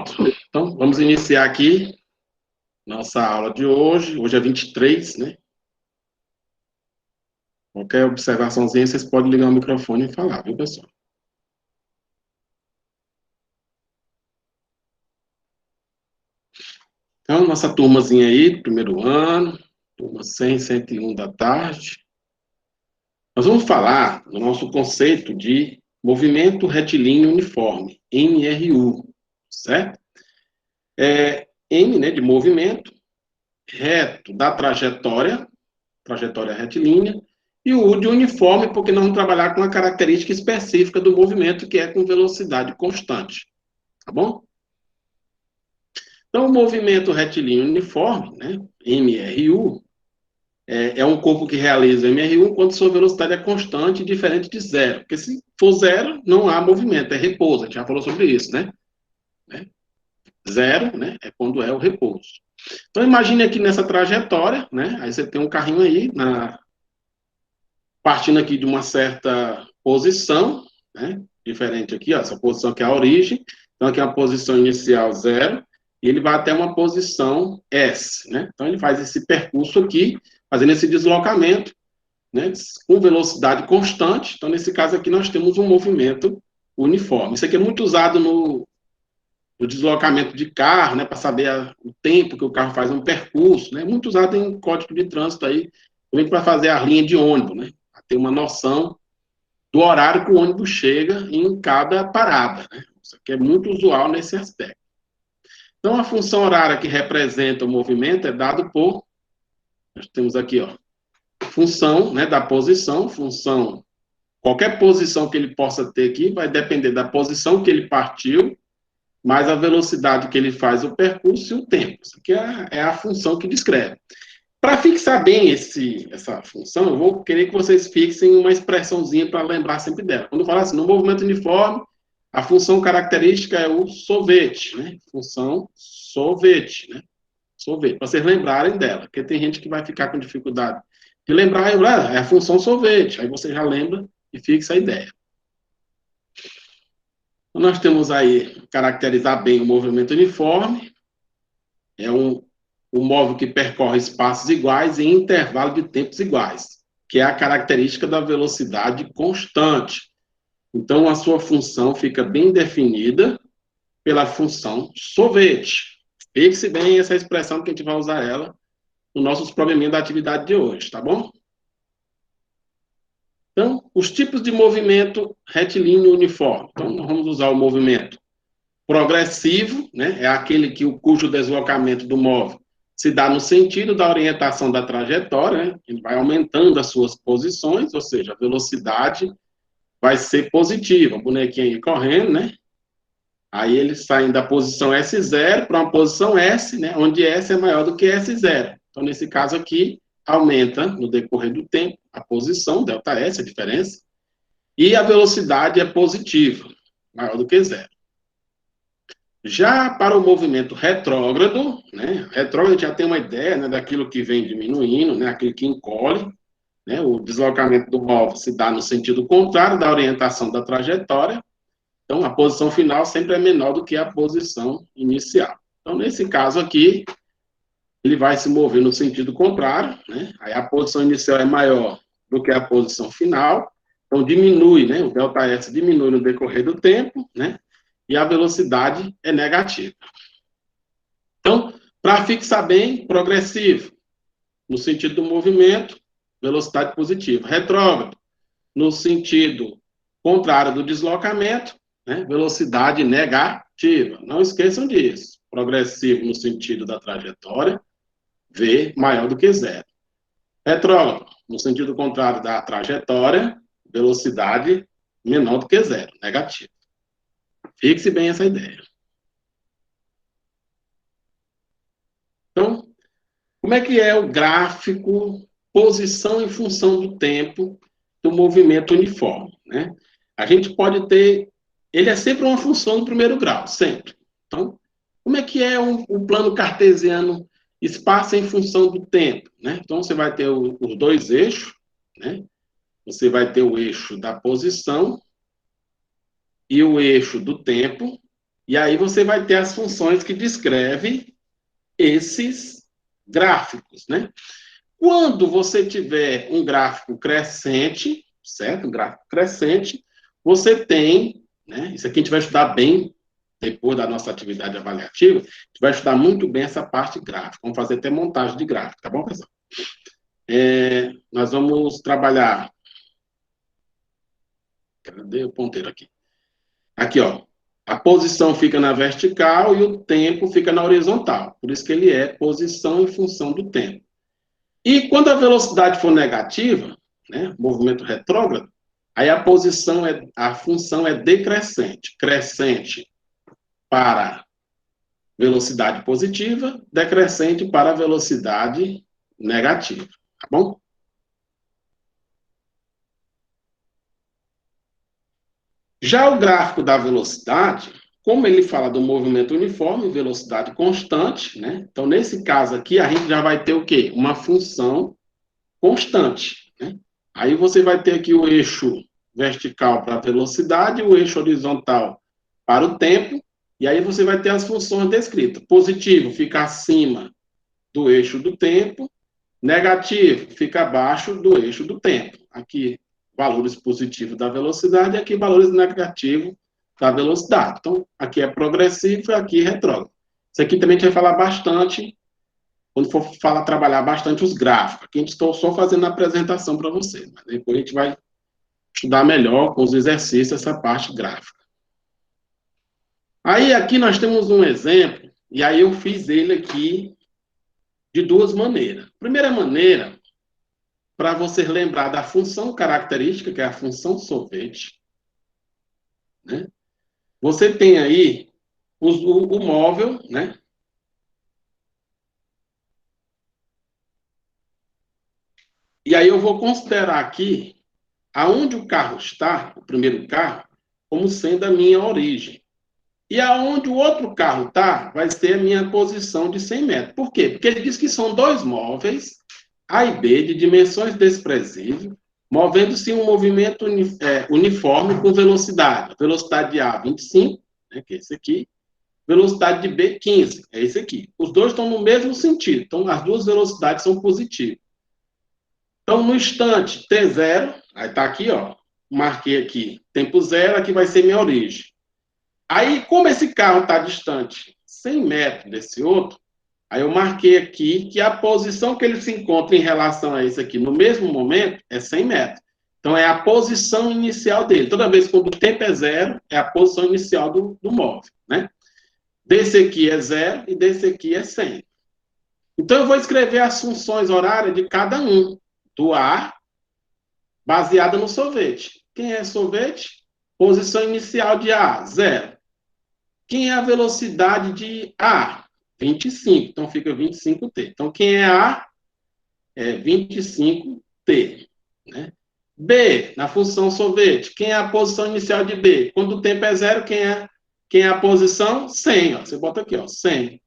Pronto. Então, vamos iniciar aqui nossa aula de hoje. Hoje é 23, né? Qualquer observaçãozinha, vocês podem ligar o microfone e falar, viu, pessoal? Então, nossa turmazinha aí, primeiro ano, turma 100, 101 da tarde. Nós vamos falar do nosso conceito de movimento retilíneo uniforme, MRU, certo? M, né, de movimento, reto da trajetória retilínea, e o U de uniforme, porque nós vamos trabalhar com a característica específica do movimento, que é com velocidade constante. Tá bom? Então, o movimento retilíneo uniforme, né, MRU, é um corpo que realiza MRU quando sua velocidade é constante e diferente de zero. Porque se for zero, não há movimento, é repouso. A gente já falou sobre isso, né? Zero, né, é quando é o repouso. Então, imagine aqui nessa trajetória, né? Aí você tem um carrinho aí, partindo aqui de uma certa posição, né? Diferente aqui, ó, essa posição aqui é a origem. Então, aqui é a posição inicial zero, e ele vai até uma posição S, né? Então, ele faz esse percurso aqui, fazendo esse deslocamento, né? Com velocidade constante. Então, nesse caso aqui, nós temos um movimento uniforme. Isso aqui é muito usado no deslocamento de carro, né? Para saber o tempo que o carro faz um percurso, né? Muito usado em código de trânsito aí, também para fazer a linha de ônibus, né? Para ter uma noção do horário que o ônibus chega em cada parada, né? Isso aqui é muito usual nesse aspecto. Então, a função horária que representa o movimento é dado por, nós temos aqui, ó, função, né, da posição, qualquer posição que ele possa ter aqui vai depender da posição que ele partiu, mais a velocidade que ele faz o percurso e o tempo. Isso aqui é a função que descreve. Para fixar bem essa função, eu vou querer que vocês fixem uma expressãozinha para lembrar sempre dela. Quando eu falar assim, no movimento uniforme, a função característica é o sorvete, né? Função sorvete, né? Sorvete, para vocês lembrarem dela, porque tem gente que vai ficar com dificuldade de lembrar, é a função sorvete, aí você já lembra e fixa a ideia. Então, nós temos aí, caracterizar bem o movimento uniforme, é um móvel que percorre espaços iguais em intervalo de tempos iguais, que é a característica da velocidade constante. Então, a sua função fica bem definida pela função sorvete. Fixe bem essa expressão que a gente vai usar ela nos nossos probleminhas da atividade de hoje, tá bom? Então, os tipos de movimento retilíneo uniforme. Então, nós vamos usar o movimento progressivo, né? É aquele cujo deslocamento do móvel se dá no sentido da orientação da trajetória, né? Ele vai aumentando as suas posições, ou seja, a velocidade vai ser positiva, o bonequinho aí correndo, né? Aí eles saem da posição S0 para uma posição S, né? Onde S é maior do que S0. Então, nesse caso aqui, aumenta no decorrer do tempo a posição, ΔS, a diferença, e a velocidade é positiva, maior do que zero. Já para o movimento retrógrado, né? Retrógrado já tem uma ideia, né, daquilo que vem diminuindo, né? Aquilo que encolhe, né? O deslocamento do móvel se dá no sentido contrário da orientação da trajetória. Então, a posição final sempre é menor do que a posição inicial. Então, nesse caso aqui, ele vai se mover no sentido contrário, né? Aí a posição inicial é maior do que a posição final. Então, diminui, né? O ΔS diminui no decorrer do tempo, né? E a velocidade é negativa. Então, para fixar bem, progressivo, no sentido do movimento, velocidade positiva. Retrógrado, no sentido contrário do deslocamento, né? Velocidade negativa. Não esqueçam disso. Progressivo no sentido da trajetória, V maior do que zero. Retrógrado, no sentido contrário da trajetória, velocidade menor do que zero, negativo. Fixe bem essa ideia. Então, como é que é o gráfico posição em função do tempo do movimento uniforme, né? A gente pode ter, ele é sempre uma função do primeiro grau, sempre. Então, como é que é o plano cartesiano espaço em função do tempo, né? Então, você vai ter os dois eixos, né? Você vai ter o eixo da posição e o eixo do tempo, E aí você vai ter as funções que descrevem esses gráficos, né? Quando você tiver um gráfico crescente, certo? Um gráfico crescente, você tem, né? Isso aqui a gente vai estudar bem depois da nossa atividade avaliativa, a gente vai estudar muito bem essa parte gráfica. Vamos fazer até montagem de gráfico, tá bom, pessoal? Nós vamos trabalhar. Cadê o ponteiro aqui? Aqui, ó. A posição fica na vertical e o tempo fica na horizontal. Por isso que ele é posição em função do tempo. E quando a velocidade for negativa, né, movimento retrógrado, aí a função é decrescente. Crescente para velocidade positiva, decrescente para velocidade negativa. Tá bom? Já o gráfico da velocidade, como ele fala do movimento uniforme, velocidade constante, né? Então, nesse caso aqui, a gente já vai ter o quê? Uma função constante, né? Aí você vai ter aqui o eixo vertical para a velocidade, o eixo horizontal para o tempo, e aí você vai ter as funções descritas. Positivo fica acima do eixo do tempo, negativo fica abaixo do eixo do tempo. Aqui, valores positivos da velocidade, e aqui, valores negativos da velocidade. Então, aqui é progressivo e aqui é retrógrado. Isso aqui também a gente vai falar bastante, quando for falar, trabalhar bastante os gráficos. Aqui a gente estou só fazendo a apresentação para vocês, mas depois a gente vai estudar melhor com os exercícios essa parte gráfica. Aí, aqui nós temos um exemplo, e aí eu fiz ele aqui de duas maneiras. Primeira maneira, para você lembrar da função característica, que é a função sorvete, né? Você tem aí o móvel, né? E aí eu vou considerar aqui aonde o carro está, o primeiro carro, como sendo a minha origem. E aonde o outro carro está, vai ser a minha posição de 100 metros. Por quê? Porque ele diz que são dois móveis, A e B, de dimensões desprezíveis, movendo-se em um movimento uniforme com velocidade. Velocidade de A, 25, né, que é esse aqui. Velocidade de B, 15, é esse aqui. Os dois estão no mesmo sentido. Então, as duas velocidades são positivas. Então, no instante T0, aí está aqui, ó. Marquei aqui, tempo zero, aqui vai ser minha origem. Aí, como esse carro está distante 100 metros desse outro, aí eu marquei aqui que a posição que ele se encontra em relação a esse aqui no mesmo momento é 100 metros. Então, é a posição inicial dele. Toda vez que o tempo é zero, é a posição inicial do móvel, né? Desse aqui é zero e desse aqui é 100. Então, eu vou escrever as funções horárias de cada um, do A, baseada no sorvete. Quem é sorvete? Posição inicial de A, zero. Quem é a velocidade de A? 25. Então, fica 25t. Então, quem é A? É 25t. Né? B, na função sorvete. Quem é a posição inicial de B? Quando o tempo é zero, quem é a posição? 100. Ó. Você bota aqui, ó, 100.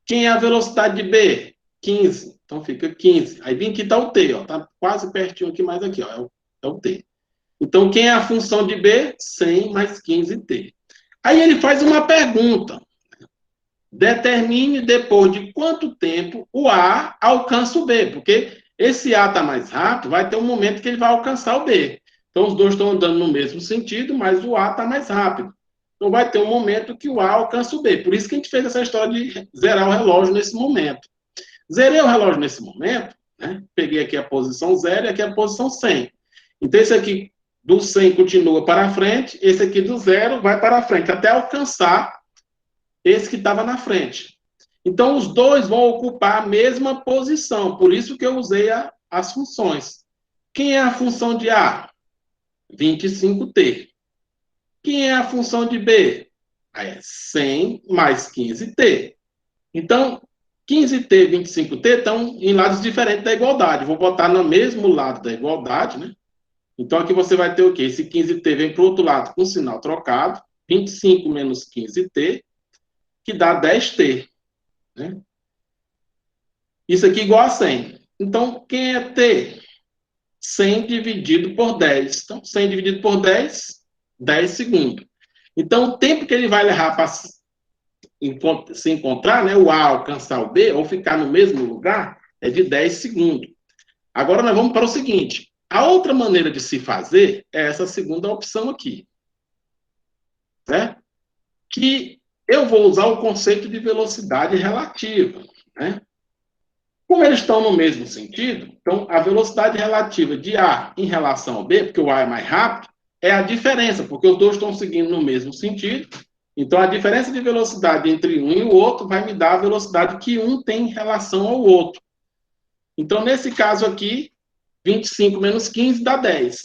Quem é a velocidade de B? 15. Então, fica 15. Aí, vem aqui está o T. Está quase pertinho aqui, mais aqui. Ó, é o T. Então, quem é a função de B? 100 mais 15t. Aí ele faz uma pergunta. Determine depois de quanto tempo o A alcança o B, porque esse A está mais rápido, vai ter um momento que ele vai alcançar o B. Então, os dois estão andando no mesmo sentido, mas o A está mais rápido. Então, vai ter um momento que o A alcança o B. Por isso que a gente fez essa história de zerar o relógio nesse momento. Zerei o relógio nesse momento, né? Peguei aqui a posição 0 e aqui a posição 100. Então, esse aqui do 100 continua para frente, esse aqui do 0 vai para frente, até alcançar esse que estava na frente. Então, os dois vão ocupar a mesma posição, por isso que eu usei as funções. Quem é a função de A? 25t. Quem é a função de B? Aí é 100 mais 15t. Então, 15t e 25t estão em lados diferentes da igualdade. Vou botar no mesmo lado da igualdade, né? Então, aqui você vai ter o quê? Esse 15t vem para o outro lado com sinal trocado. 25 menos 15t, que dá 10t. Né? Isso aqui igual a 100. Então, quem é t? 100 dividido por 10. Então, 100 dividido por 10, 10 segundos. Então, o tempo que ele vai levar para se encontrar, né, o A alcançar o B, ou ficar no mesmo lugar, é de 10 segundos. Agora nós vamos para o seguinte, a outra maneira de se fazer é essa segunda opção aqui, né? Que eu vou usar o conceito de velocidade relativa, né? Como eles estão no mesmo sentido, então a velocidade relativa de A em relação ao B, porque o A é mais rápido, é a diferença, porque os dois estão seguindo no mesmo sentido. Então a diferença de velocidade entre um e o outro vai me dar a velocidade que um tem em relação ao outro. Então, nesse caso aqui, 25 menos 15 dá 10.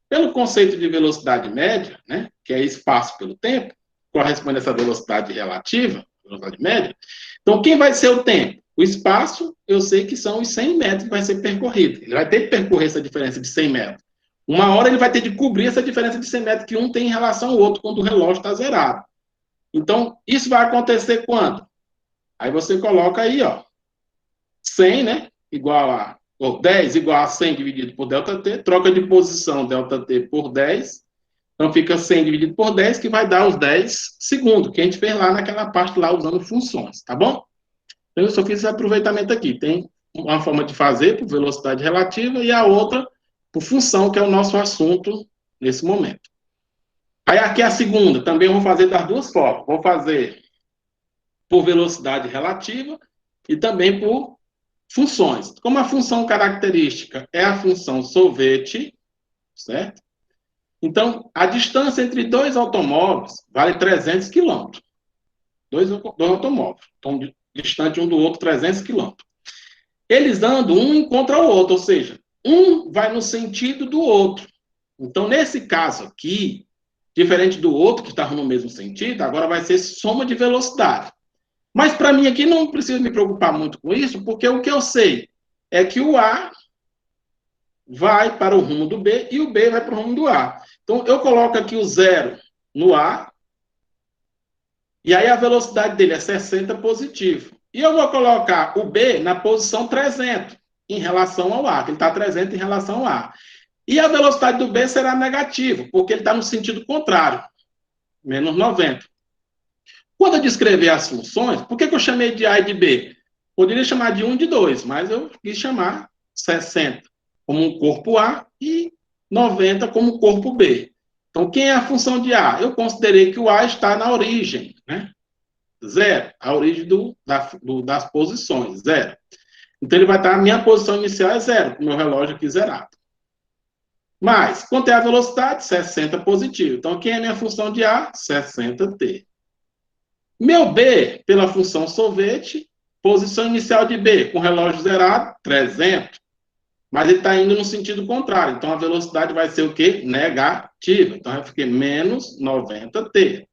Pelo conceito de velocidade média, né, que é espaço pelo tempo, corresponde a essa velocidade relativa, velocidade média. Então, quem vai ser o tempo? O espaço, eu sei que são os 100 metros que vai ser percorrido. Ele vai ter que percorrer essa diferença de 100 metros. Uma hora ele vai ter de cobrir essa diferença de 100 metros que um tem em relação ao outro, quando o relógio está zerado. Então, isso vai acontecer quando? Aí você coloca aí, ó, 100, né, igual a, ou 10 igual a 100 dividido por ΔT, troca de posição ΔT por 10, então fica 100 dividido por 10, que vai dar os 10 segundos, que a gente fez lá naquela parte lá usando funções, tá bom? Então eu só fiz esse aproveitamento aqui. Tem uma forma de fazer por velocidade relativa e a outra por função, que é o nosso assunto nesse momento. Aí aqui a segunda, também eu vou fazer das duas formas. Vou fazer por velocidade relativa e também por funções. Como a função característica é a função sorvete, certo? Então, a distância entre dois automóveis vale 300 km. Dois automóveis. Estão distantes um do outro 300 km. Eles andam, um encontra o outro, ou seja, um vai no sentido do outro. Então, nesse caso aqui, diferente do outro, que estava no mesmo sentido, agora vai ser soma de velocidade. Mas para mim aqui não preciso me preocupar muito com isso, porque o que eu sei é que o A vai para o rumo do B e o B vai para o rumo do A. Então, eu coloco aqui o zero no A, e aí a velocidade dele é 60 positivo. E eu vou colocar o B na posição 300 em relação ao A, que ele está 300 em relação ao A. E a velocidade do B será negativa, porque ele está no sentido contrário, menos 90. Quando eu descrever as funções, por que eu chamei de A e de B? Poderia chamar de 1 e de 2, mas eu quis chamar 60 como um corpo A e 90 como um corpo B. Então, quem é a função de A? Eu considerei que o A está na origem, né? Zero, a origem das posições, zero. Então, ele vai estar, a minha posição inicial é zero, com o meu relógio aqui zerado. Mas, quanto é a velocidade? 60 positivo. Então, quem é a minha função de A? 60t. Meu B, pela função sorvete, posição inicial de B, com relógio zerado, 300. Mas ele está indo no sentido contrário. Então, a velocidade vai ser o quê? Negativa. Então, vai ficar menos 90t.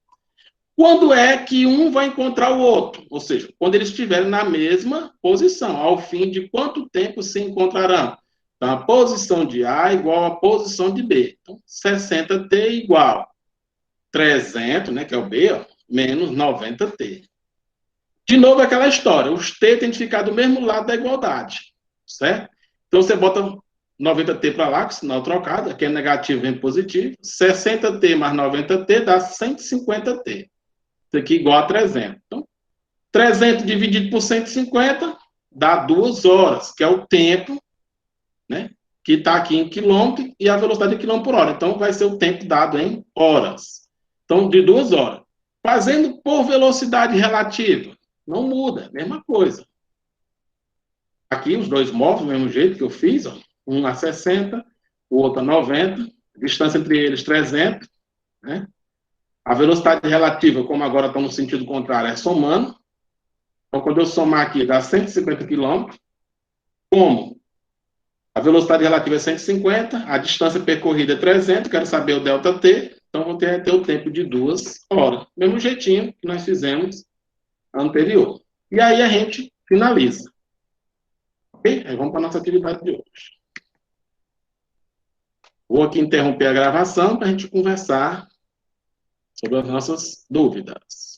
Quando é que um vai encontrar o outro? Ou seja, quando eles estiverem na mesma posição. Ao fim de quanto tempo se encontrarão? Então, a posição de A igual à posição de B. Então, 60t igual 300, né, que é o B, ó, menos 90t. De novo, aquela história. Os t têm que ficar do mesmo lado da igualdade, certo? Então, você bota 90t para lá, com sinal trocado, aqui é negativo, vem positivo. 60t mais 90t dá 150t. Isso aqui igual a 300. Então, 300 dividido por 150 dá 2 horas, que é o tempo, né, que está aqui em quilômetro, e a velocidade de quilômetro por hora. Então, vai ser o tempo dado em horas. Então, de 2 horas. Fazendo por velocidade relativa, não muda, mesma coisa. Aqui, os dois móveis, do mesmo jeito que eu fiz, ó, um a 60, o outro a 90, distância entre eles 300, né? A velocidade relativa, como agora estão no sentido contrário, é somando. Então, quando eu somar aqui, dá 150 km. Como a velocidade relativa é 150, a distância percorrida é 300, quero saber o ΔT, então vou ter o tempo de 2 horas. Mesmo jeitinho que nós fizemos anterior. E aí a gente finaliza. Ok? Aí vamos para a nossa atividade de hoje. Vou aqui interromper a gravação para a gente conversar sobre as nossas dúvidas.